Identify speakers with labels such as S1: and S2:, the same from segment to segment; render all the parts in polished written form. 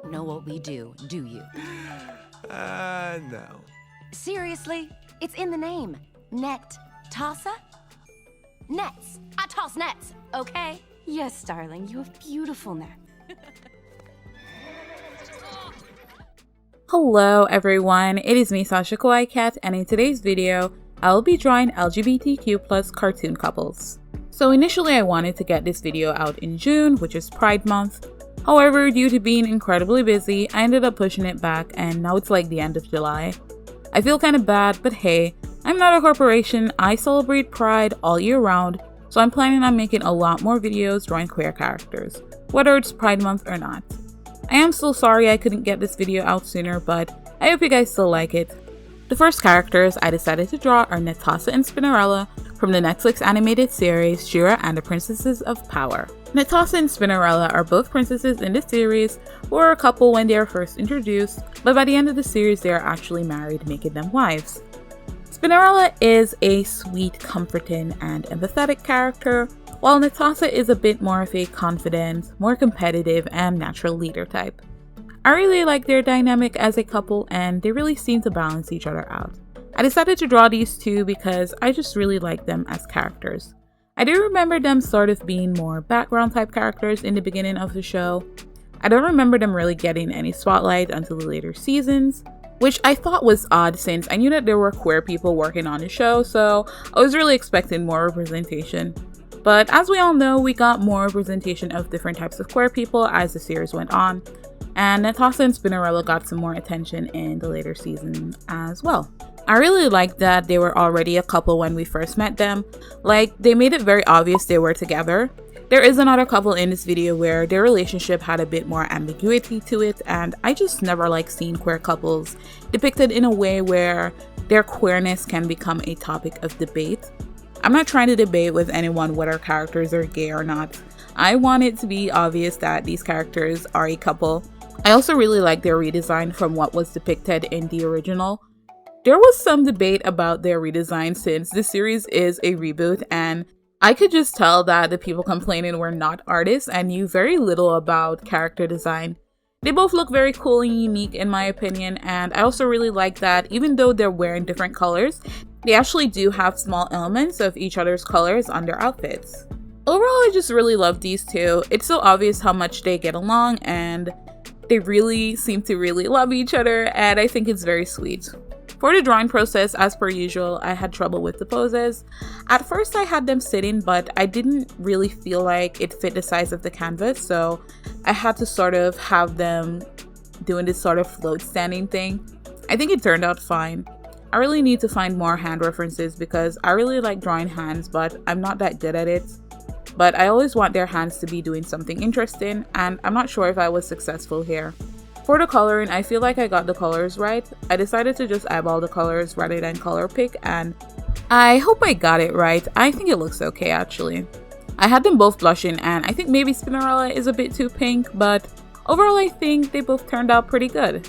S1: don't know what we do you?
S2: No.
S1: Seriously? It's in the name. Net. Tossa? Nets. I toss nets, okay?
S3: Yes, darling, you have beautiful nets.
S4: Hello everyone, it is me Sasha Kawaii Cat, and in today's video, I will be drawing LGBTQ+ cartoon couples. So initially I wanted to get this video out in June, which is Pride Month. However, due to being incredibly busy, I ended up pushing it back and now it's like the end of July. I feel kinda bad, but hey, I'm not a corporation, I celebrate Pride all year round, so I'm planning on making a lot more videos drawing queer characters, whether it's Pride Month or not. I am still sorry I couldn't get this video out sooner, but I hope you guys still like it. The first characters I decided to draw are Natasha and Spinnerella from the Netflix animated series She-Ra and the Princesses of Power. Natasha and Spinnerella are both princesses in the series who were a couple when they were first introduced, but by the end of the series they are actually married, making them wives. Spinnerella is a sweet, comforting, and empathetic character, while Natasha is a bit more of a confident, more competitive, and natural leader type. I really like their dynamic as a couple and they really seem to balance each other out. I decided to draw these two because I just really like them as characters. I do remember them sort of being more background type characters in the beginning of the show. I don't remember them really getting any spotlight until the later seasons, which I thought was odd since I knew that there were queer people working on the show, so I was really expecting more representation. But as we all know, we got more representation of different types of queer people as the series went on, and Natasha and Spinnerella got some more attention in the later season as well. I really liked that they were already a couple when we first met them. Like, they made it very obvious they were together. There is another couple in this video where their relationship had a bit more ambiguity to it, and I just never like seeing queer couples depicted in a way where their queerness can become a topic of debate. I'm not trying to debate with anyone whether characters are gay or not. I want it to be obvious that these characters are a couple. I also really like their redesign from what was depicted in the original. There was some debate about their redesign since this series is a reboot, and I could just tell that the people complaining were not artists and knew very little about character design. They both look very cool and unique in my opinion, and I also really like that even though they're wearing different colors, they actually do have small elements of each other's colors on their outfits. Overall, I just really love these two. It's so obvious how much they get along and they really seem to really love each other, and I think it's very sweet. For the drawing process, as per usual, I had trouble with the poses. At first I had them sitting, but I didn't really feel like it fit the size of the canvas, so I had to sort of have them doing this sort of float standing thing. I think it turned out fine. I really need to find more hand references because I really like drawing hands, but I'm not that good at it. But I always want their hands to be doing something interesting, and I'm not sure if I was successful here. For the coloring, I feel like I got the colors right. I decided to just eyeball the colors rather than color pick, and I hope I got it right. I think it looks okay actually. I had them both blushing, and I think maybe Spinnerella is a bit too pink, but overall I think they both turned out pretty good.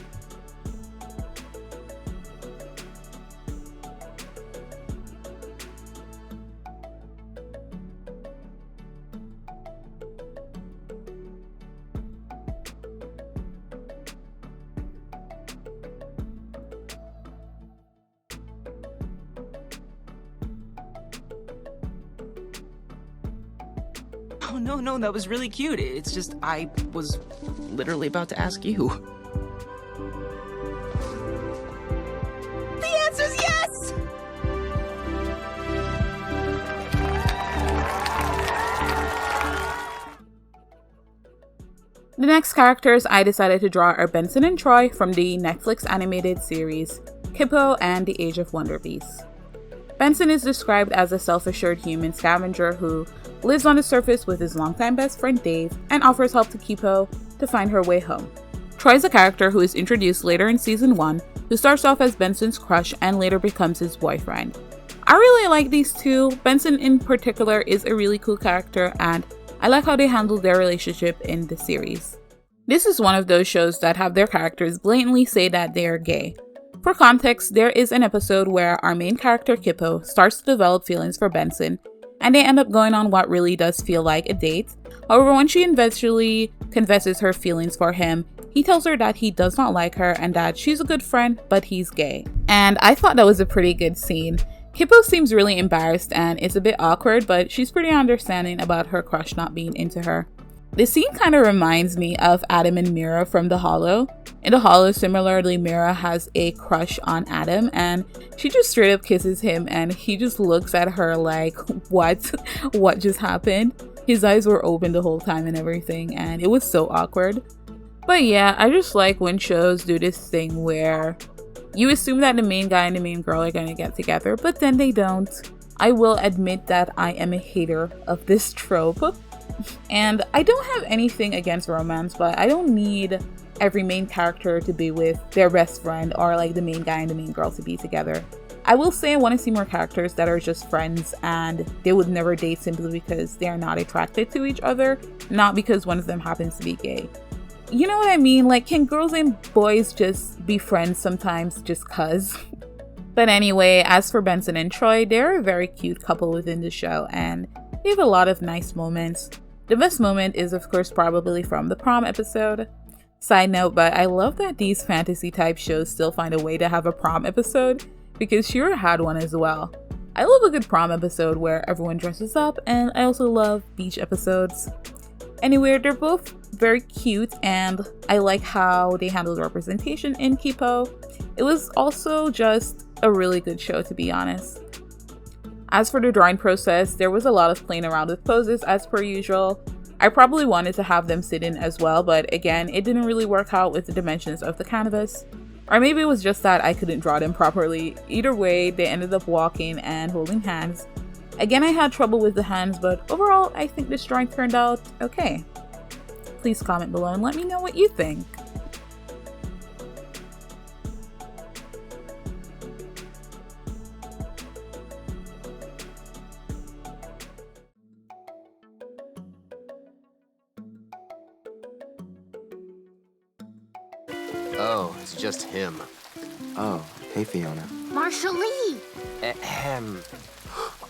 S5: Oh, no, that was really cute. It's just, I was literally about to ask you. The answer's yes!
S4: The next characters I decided to draw are Benson and Troy from the Netflix animated series Kippo and the Age of Wonder Beasts. Benson is described as a self-assured human scavenger who lives on the surface with his longtime best friend Dave and offers help to Kippo to find her way home. Troy is a character who is introduced later in season 1, who starts off as Benson's crush and later becomes his boyfriend. I really like these two. Benson in particular is a really cool character and I like how they handled their relationship in the series. This is one of those shows that have their characters blatantly say that they are gay. For context, there is an episode where our main character Kippo starts to develop feelings for Benson, and they end up going on what really does feel like a date. However, when she eventually confesses her feelings for him, He tells her that he does not like her and that she's a good friend, but he's gay. And I thought that was a pretty good scene. Kippo seems really embarrassed and it's a bit awkward, but she's pretty understanding about her crush not being into her. This scene kind of reminds me of Adam and Mira from The Hollow. In The Hollow, similarly, Mira has a crush on Adam and she just straight up kisses him and he just looks at her like, what just happened? His eyes were open the whole time and everything, and it was so awkward. But yeah, I just like when shows do this thing where you assume that the main guy and the main girl are gonna get together, but then they don't. I will admit that I am a hater of this trope. And I don't have anything against romance, but I don't need every main character to be with their best friend or like the main guy and the main girl to be together. I will say I want to see more characters that are just friends and they would never date simply because they are not attracted to each other, not because one of them happens to be gay. You know what I mean? Like, can girls and boys just be friends sometimes just cuz? But anyway, as for Benson and Troy, they're a very cute couple within the show and they have a lot of nice moments. The best moment is of course probably from the prom episode. Side note, but I love that these fantasy type shows still find a way to have a prom episode because Shira had one as well. I love a good prom episode where everyone dresses up, and I also love beach episodes. Anyway, they're both very cute and I like how they handled representation in Kippo. It was also just a really good show, to be honest. As for the drawing process, there was a lot of playing around with poses as per usual. I probably wanted to have them sit in as well, but again, it didn't really work out with the dimensions of the canvas. Or maybe it was just that I couldn't draw them properly. Either way, they ended up walking and holding hands. Again, I had trouble with the hands, but overall, I think this drawing turned out okay. Please comment below and let me know what you think.
S6: Oh, it's just him.
S2: Oh, hey Fiona.
S7: Marshall Lee!
S2: Ahem.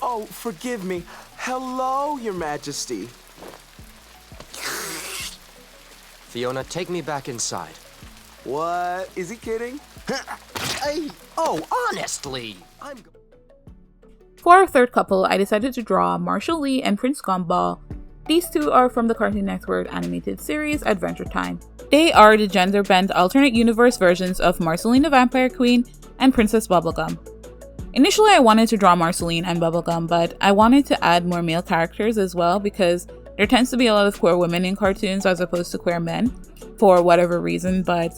S2: Oh, forgive me. Hello, Your Majesty.
S6: Fiona, take me back inside.
S2: What? Is he kidding?
S6: Oh, honestly!
S4: For our third couple, I decided to draw Marshall Lee and Prince Gumball. These two are from the Cartoon Network animated series Adventure Time. They are the gender-bent alternate universe versions of Marceline the Vampire Queen and Princess Bubblegum. Initially, I wanted to draw Marceline and Bubblegum, but I wanted to add more male characters as well because there tends to be a lot of queer women in cartoons as opposed to queer men for whatever reason, but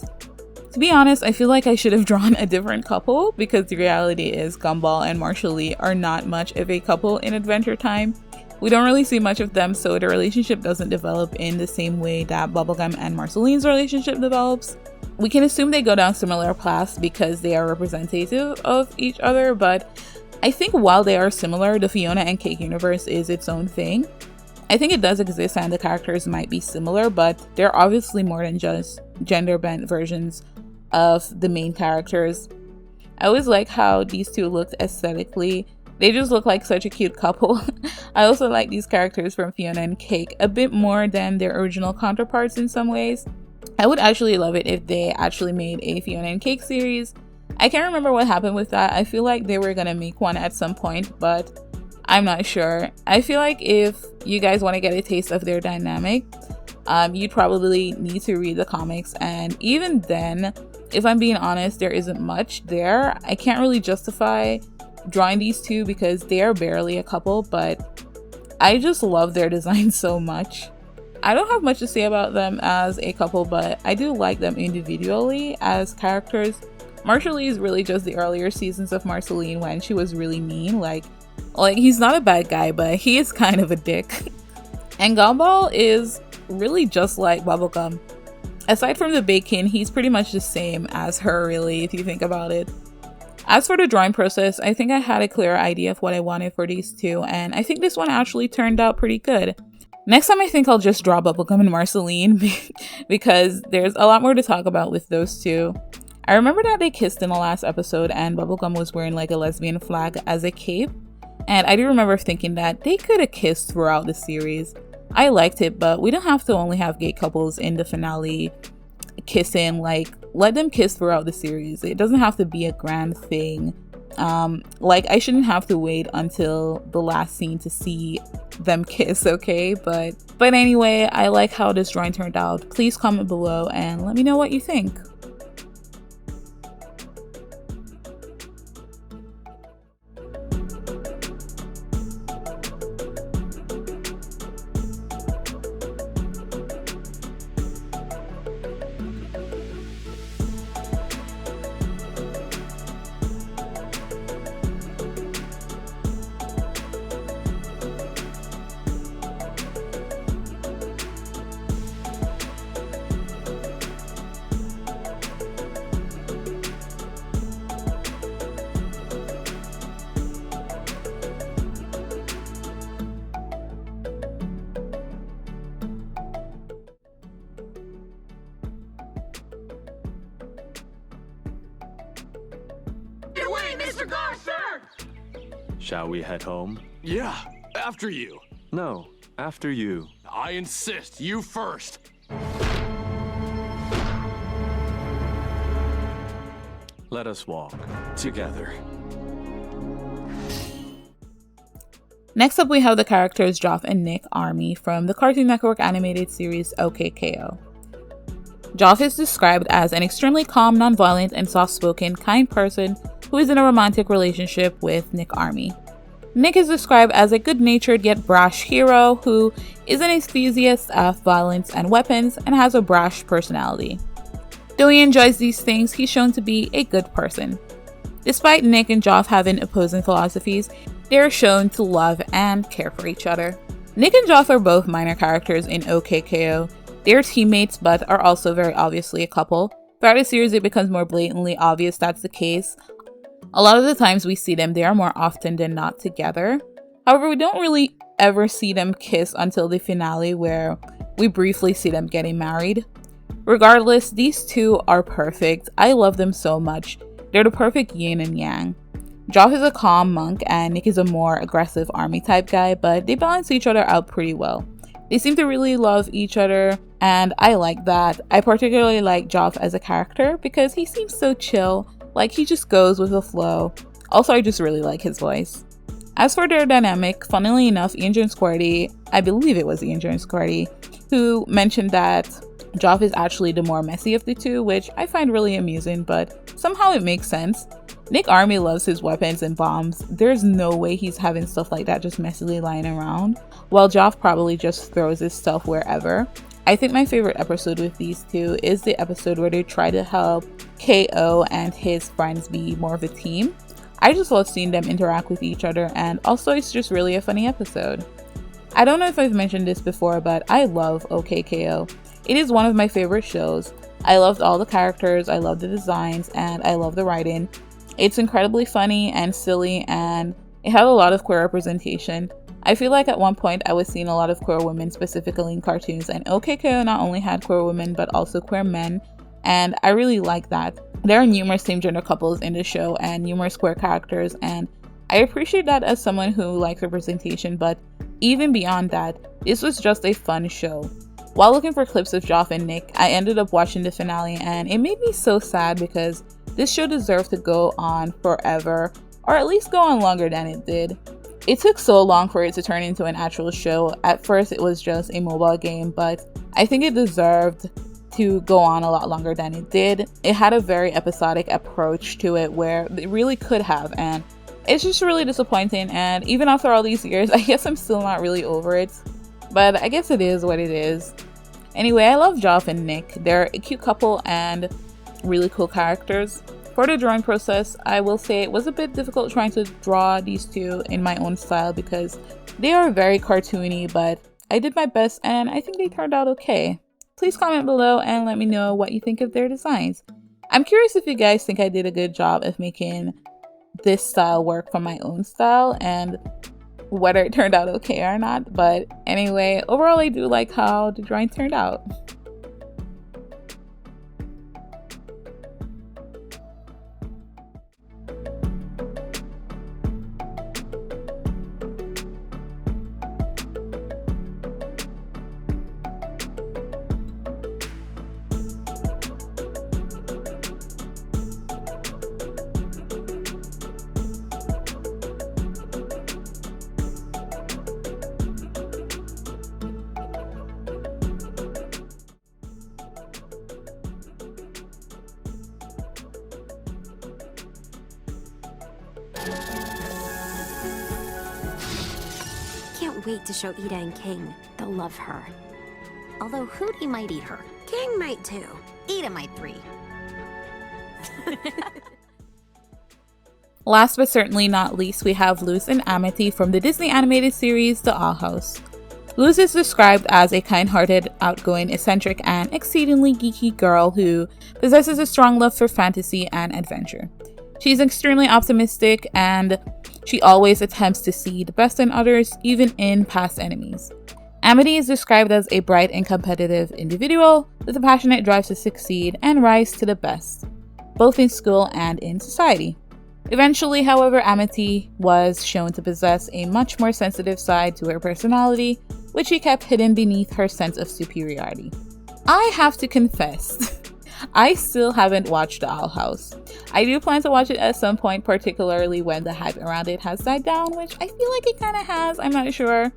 S4: to be honest, I feel like I should have drawn a different couple because the reality is Gumball and Marshall Lee are not much of a couple in Adventure Time. We don't really see much of them, so the relationship doesn't develop in the same way that Bubblegum and Marceline's relationship develops. We can assume they go down similar paths because they are representative of each other, but I think while they are similar, the Fiona and Cake universe is its own thing. I think it does exist and the characters might be similar, but they're obviously more than just gender-bent versions of the main characters. I always like how these two looked aesthetically. They just look like such a cute couple. I also like these characters from Fiona and Cake a bit more than their original counterparts in some ways. I would actually love it if they actually made a Fiona and Cake series. I can't remember what happened with that. I feel like they were gonna make one at some point, but I'm not sure. I feel like if you guys want to get a taste of their dynamic, you'd probably need to read the comics, and even then, if I'm being honest, there isn't much there. I can't really justify drawing these two because they are barely a couple, but I just love their design so much. I don't have much to say about them as a couple, but I do like them individually as characters. Marshall Lee is really just the earlier seasons of Marceline when she was really mean. Like he's not a bad guy, but he is kind of a dick. And Gumball is really just like Bubblegum. Aside from the bacon, he's pretty much the same as her, really, if you think about it. As for the drawing process, I think I had a clear idea of what I wanted for these two, and I think this one actually turned out pretty good. Next time I think I'll just draw Bubblegum and Marceline because there's a lot more to talk about with those two. I remember that they kissed in the last episode and Bubblegum was wearing like a lesbian flag as a cape, and I do remember thinking that they could have kissed throughout the series. I liked it, but we don't have to only have gay couples in the finale. kissing, like let them kiss throughout the series. It doesn't have to be a grand thing. Like I shouldn't have to wait until the last scene to see them kiss, okay? But anyway, I like how this drawing turned out. Please comment below and let me know what you think.
S7: Shall we head home?
S8: Yeah, after you.
S7: No, after you.
S8: I insist, you first.
S7: Let us walk together.
S4: Next up, we have the characters Joff and Nick Army from the Cartoon Network animated series Okko. Joff is described as an extremely calm, non-violent, and soft-spoken, kind person who is in a romantic relationship with Nick Army. Nick is described as a good-natured yet brash hero who is an enthusiast of violence and weapons and has a brash personality. Though he enjoys these things, he's shown to be a good person. Despite Nick and Joff having opposing philosophies, they are shown to love and care for each other. Nick and Joff are both minor characters in Okko. They are teammates but are also very obviously a couple. Throughout the series, it becomes more blatantly obvious that's the case. A lot of the times we see them, they are more often than not together. However, we don't really ever see them kiss until the finale where we briefly see them getting married. Regardless, these two are perfect. I love them so much. They're the perfect yin and yang. Joff is a calm monk and Nick is a more aggressive army type guy, but they balance each other out pretty well. They seem to really love each other and I like that. I particularly like Joff as a character because he seems so chill. Like, he just goes with the flow. Also, I just really like his voice. As for their dynamic, funnily enough, Ian Jones Quarty, I believe it was Ian Jones Quarty, who mentioned that Joff is actually the more messy of the two, which I find really amusing, but somehow it makes sense. Nick Army loves his weapons and bombs. There's no way he's having stuff like that just messily lying around, while Joff probably just throws his stuff wherever. I think my favorite episode with these two is the episode where they try to help KO and his friends be more of a team. I just love seeing them interact with each other, and also it's just really a funny episode. I don't know if I've mentioned this before, but I love Okko. It is one of my favorite shows. I loved all the characters, I love the designs, and I love the writing. It's incredibly funny and silly, and it had a lot of queer representation. I feel like at one point I was seeing a lot of queer women specifically in cartoons, and Okko not only had queer women but also queer men, and I really like that. There are numerous same gender couples in the show and numerous queer characters, and I appreciate that as someone who likes representation, but even beyond that, this was just a fun show. While looking for clips of Joff and Nick, I ended up watching the finale and it made me so sad because this show deserved to go on forever, or at least go on longer than it did. It took so long for it to turn into an actual show. At first it was just a mobile game, but I think it deserved to go on a lot longer than it did. It had a very episodic approach to it where it really could have, and it's just really disappointing. And even after all these years, I guess I'm still not really over it, but I guess it is what it is. Anyway, I love Joff and Nick. They're a cute couple and really cool characters. For the drawing process, I will say it was a bit difficult trying to draw these two in my own style because they are very cartoony, but I did my best and I think they turned out okay. Please comment below and let me know what you think of their designs. I'm curious if you guys think I did a good job of making this style work for my own style and whether it turned out okay or not. But anyway, overall I do like how the drawing turned out.
S9: Can't wait to show Ida and King. They'll love her.
S1: Although Hootie might eat her.
S9: King might too.
S1: Ida might 3.
S4: Last but certainly not least, we have Luz and Amity from the Disney animated series The Owl House. Luz is described as a kind-hearted, outgoing, eccentric, and exceedingly geeky girl who possesses a strong love for fantasy and adventure. She's extremely optimistic, and she always attempts to see the best in others, even in past enemies. Amity is described as a bright and competitive individual with a passionate drive to succeed and rise to the best, both in school and in society. Eventually, however, Amity was shown to possess a much more sensitive side to her personality, which she kept hidden beneath her sense of superiority. I have to confess, I still haven't watched The Owl House. I do plan to watch it at some point, particularly when the hype around it has died down, which I feel like it kind of has, I'm not sure.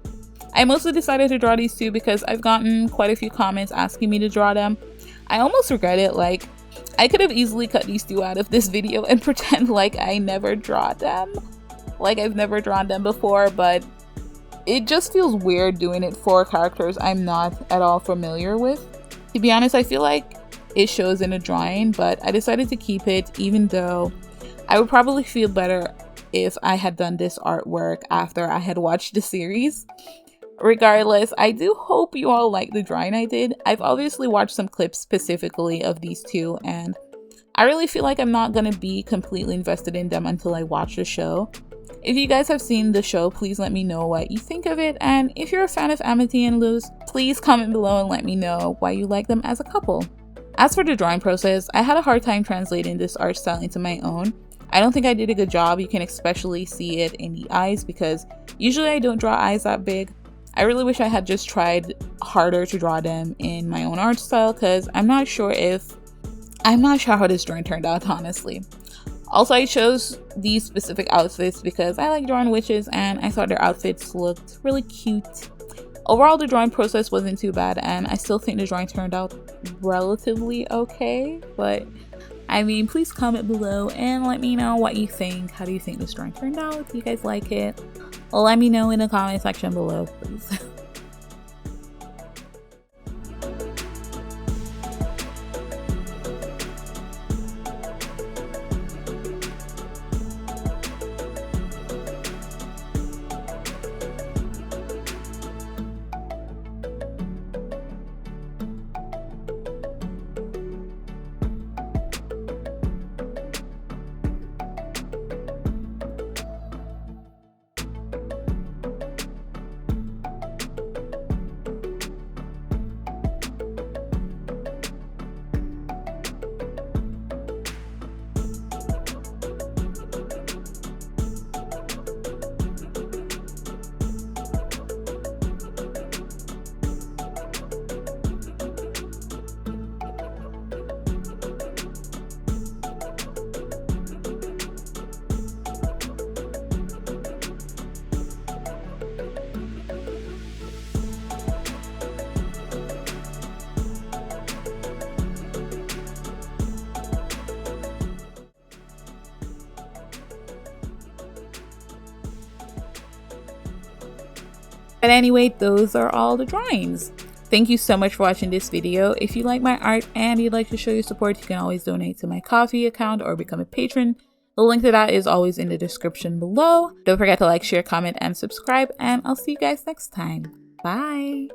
S4: I mostly decided to draw these two because I've gotten quite a few comments asking me to draw them. I almost regret it, like, I could have easily cut these two out of this video and pretend like I never draw them. Like I've never drawn them before, but it just feels weird doing it for characters I'm not at all familiar with. To be honest, I feel like it shows in a drawing, but I decided to keep it even though I would probably feel better if I had done this artwork after I had watched the series. Regardless, I do hope you all like the drawing I did. I've obviously watched some clips specifically of these two, and I really feel like I'm not gonna be completely invested in them until I watch the show. If you guys have seen the show, please let me know what you think of it, and if you're a fan of Amity and Luz, please comment below and let me know why you like them as a couple. As for the drawing process, I had a hard time translating this art style into my own. I don't think I did a good job. You can especially see it in the eyes because usually I don't draw eyes that big. I really wish I had just tried harder to draw them in my own art style because I'm not sure how this drawing turned out, honestly. Also, I chose these specific outfits because I like drawing witches and I thought their outfits looked really cute. Overall, the drawing process wasn't too bad and I still think the drawing turned out relatively okay, but I mean, please comment below and let me know what you think. How do you think this drawing turned out? Do you guys like it? Let me know in the comment section below, please. But anyway, those are all the drawings. Thank you so much for watching this video. If you like my art and you'd like to show your support, you can always donate to my Ko-fi account or become a patron. The link to that is always in the description below. Don't forget to like, share, comment, and subscribe, and I'll see you guys next time. Bye!